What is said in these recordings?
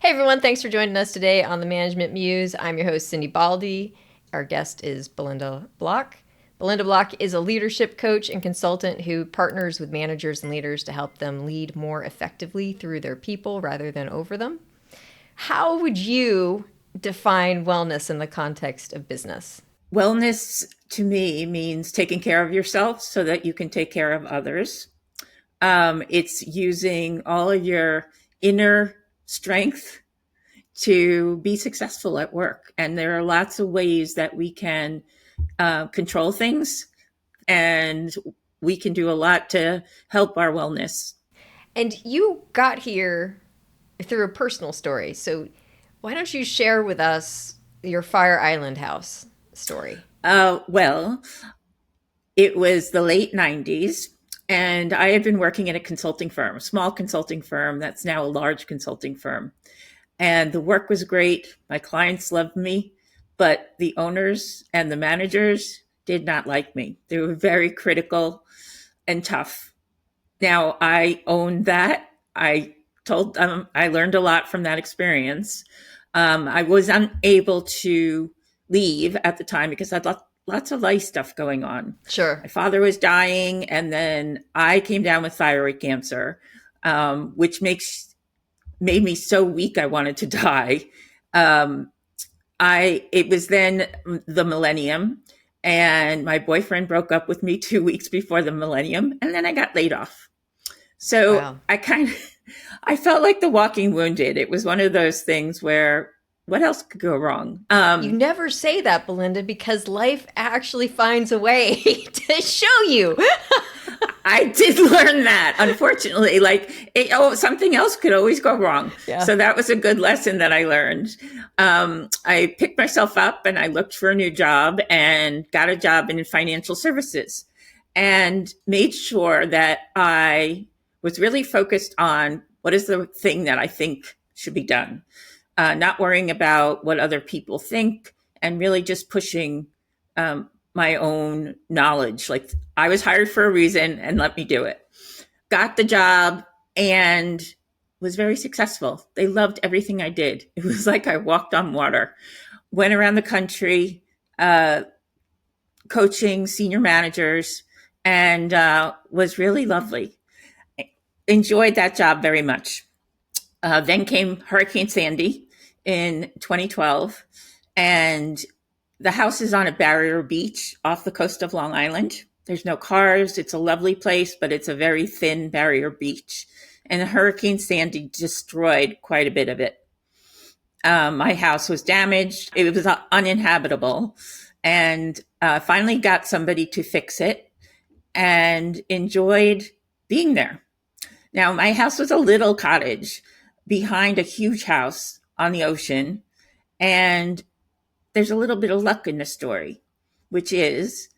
Hey everyone, thanks for joining us today on the Management Muse. I'm your host, Cindi Baldi. Our guest is Belinda Block. Belinda Block is a leadership coach and consultant who partners with managers and leaders to help them lead more effectively through their people rather than over them. How would you define wellness in the context of business? Wellness to me means taking care of yourself so that you can take care of others. It's using all of your inner strength to be successful at work. And there are lots of ways that we can control things, and we can do a lot to help our wellness. And you got here through a personal story. So why don't you share with us your Fire Island house story? Well, it was the late 90s, and I had been working at a consulting firm, a small consulting firm that's now a large consulting firm. And the work was great. My clients loved me, but the owners and the managers did not like me. They were very critical and tough. Now, I owned that. I told them I learned a lot from that experience. I was unable to leave at the time because I'd lots of life stuff going on. Sure. My father was dying, and then I came down with thyroid cancer, which made me so weak I wanted to die. It was then the millennium, and my boyfriend broke up with me 2 weeks before the millennium, and then I got laid off. So Wow. I felt like the walking wounded. It was one of those things where what else could go wrong? You never say that, Belinda, because life actually finds a way to show you. I did learn that, unfortunately. Something else could always go wrong. Yeah. So that was a good lesson that I learned. I picked myself up and I looked for a new job and got a job in financial services and made sure that I was really focused on what is the thing that I think should be done, not worrying about what other people think, and really just pushing my own knowledge. Like, I was hired for a reason, and let me do it. Got the job and was very successful. They loved everything I did. It was like I walked on water. Went around the country, coaching senior managers, and was really lovely. Enjoyed that job very much. Then came Hurricane Sandy in 2012, and the house is on a barrier beach off the coast of Long Island. There's no cars. It's a lovely place, but it's a very thin barrier beach. And Hurricane Sandy destroyed quite a bit of it. My house was damaged. It was uninhabitable. And finally got somebody to fix it and enjoyed being there. Now, my house was a little cottage behind a huge house on the ocean. And there's a little bit of luck in the story, which is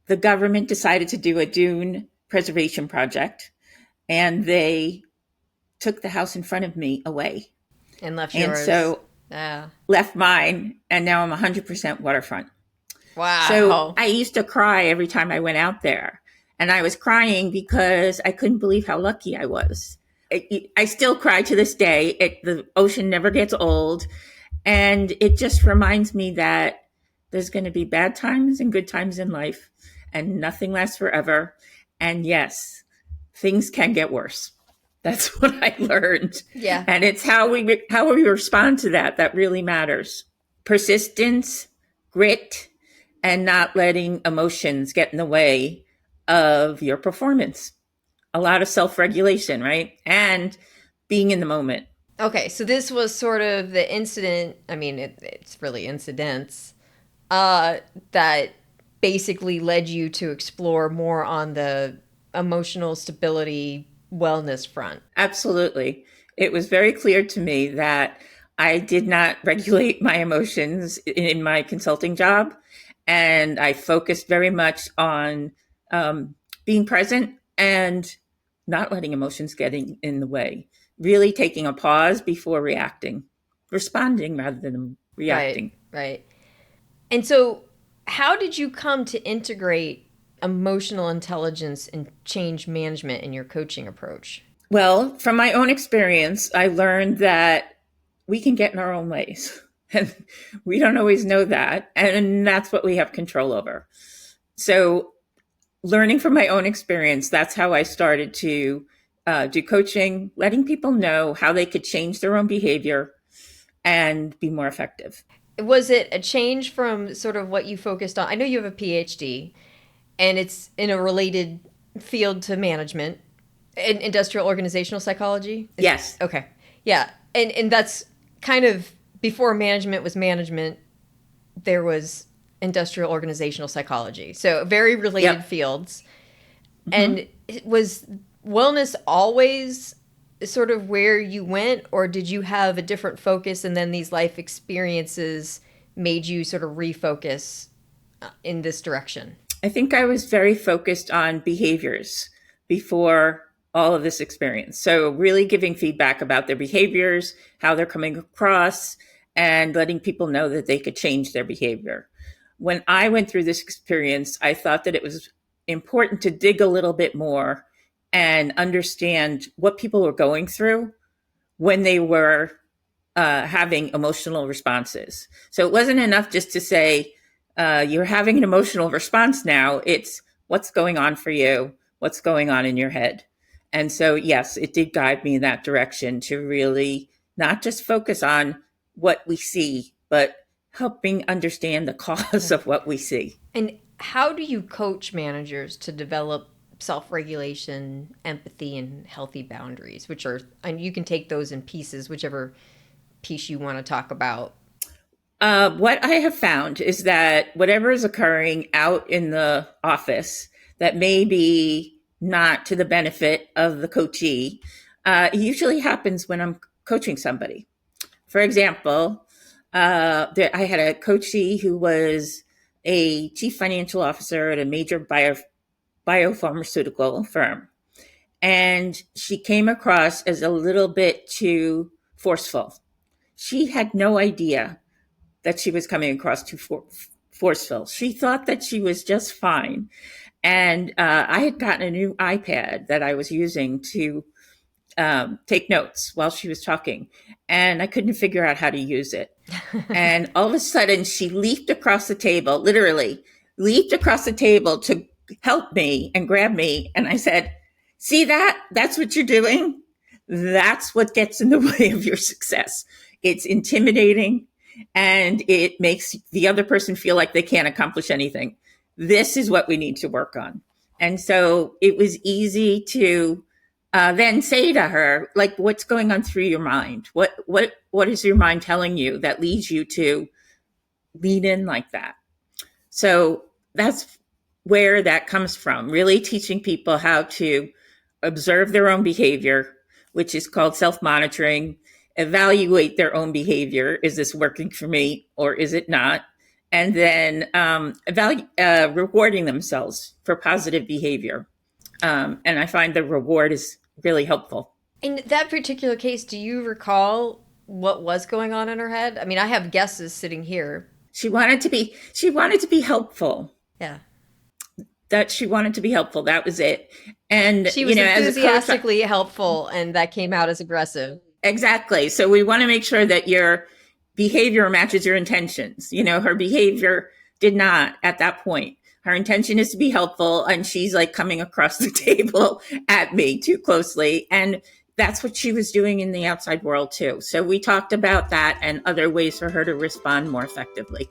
the government decided to do a dune preservation project, and they took the house in front of me away. And left And yours. so Yeah. left mine, and now I'm 100% waterfront. So Wow. I used to cry every time I went out there. And I was crying because I couldn't believe how lucky I was. I still cry to this day. The ocean never gets old. And it just reminds me that there's going to be bad times and good times in life, and nothing lasts forever. And yes, things can get worse. That's what I learned. Yeah. And it's how we respond to that really matters. Persistence, grit, and not letting emotions get in the way of your performance. A lot of self-regulation, right? And being in the moment. Okay, so this was sort of the incident. I mean, it's really incidents that basically led you to explore more on the emotional stability wellness front. Absolutely. It was very clear to me that I did not regulate my emotions in my consulting job. And I focused very much on being present and not letting emotions get in the way. Really taking a pause before reacting, responding rather than Right, reacting. right. And so, how did you come to integrate emotional intelligence and change management in your coaching approach? Well, from my own experience, I learned that we can get in our own ways. And we don't always know that. And that's what we have control over. So, learning from my own experience, that's how I started to do coaching, letting people know how they could change their own behavior and be more effective. Was it a change from sort of what you focused on? I know you have a PhD and it's in a related field to management, in industrial organizational psychology. Yes. Okay. Yeah. And that's kind of before management was management, there was industrial organizational psychology. So very related Yep. fields. Mm-hmm. And was wellness always sort of where you went, or did you have a different focus and then these life experiences made you sort of refocus in this direction? I think I was very focused on behaviors before all of this experience. So, really giving feedback about their behaviors, how they're coming across, and letting people know that they could change their behavior. When I went through this experience, I thought that it was important to dig a little bit more and understand what people were going through when they were having emotional responses. So it wasn't enough just to say, you're having an emotional response now. It's what's going on for you, what's going on in your head. And so, yes, it did guide me in that direction to really not just focus on what we see, but helping understand the cause of what we see. And how do you coach managers to develop self-regulation, empathy, and healthy boundaries, which are, and you can take those in pieces, whichever piece you want to talk about? What I have found is that whatever is occurring out in the office that may be not to the benefit of the coachee usually happens when I'm coaching somebody. For example, I had a coachee who was a chief financial officer at a major biopharmaceutical firm. And she came across as a little bit too forceful. She had no idea that she was coming across too forceful. She thought that she was just fine. And I had gotten a new iPad that I was using to take notes while she was talking. And I couldn't figure out how to use it. And all of a sudden, she leaped across the table, literally leaped across the table to help me and grab me. And I said, see that? That's what you're doing. That's what gets in the way of your success. It's intimidating and it makes the other person feel like they can't accomplish anything. This is what we need to work on. And so it was easy to then say to her, like, what's going on through your mind? What is your mind telling you that leads you to lean in like that? So that's where that comes from, really teaching people how to observe their own behavior, which is called self-monitoring, evaluate their own behavior. Is this working for me or is it not? And then rewarding themselves for positive behavior. And I find the reward is really helpful. In that particular case, do you recall what was going on in her head? I mean, I have guesses sitting here. She wanted to be helpful. Yeah. That she wanted to be helpful. That was it. And she was enthusiastically helpful, and that came out as aggressive. Exactly. So we want to make sure that your behavior matches your intentions. Her behavior did not at that point. Her intention is to be helpful, and she's like coming across the table at me too closely. And that's what she was doing in the outside world too. So we talked about that and other ways for her to respond more effectively.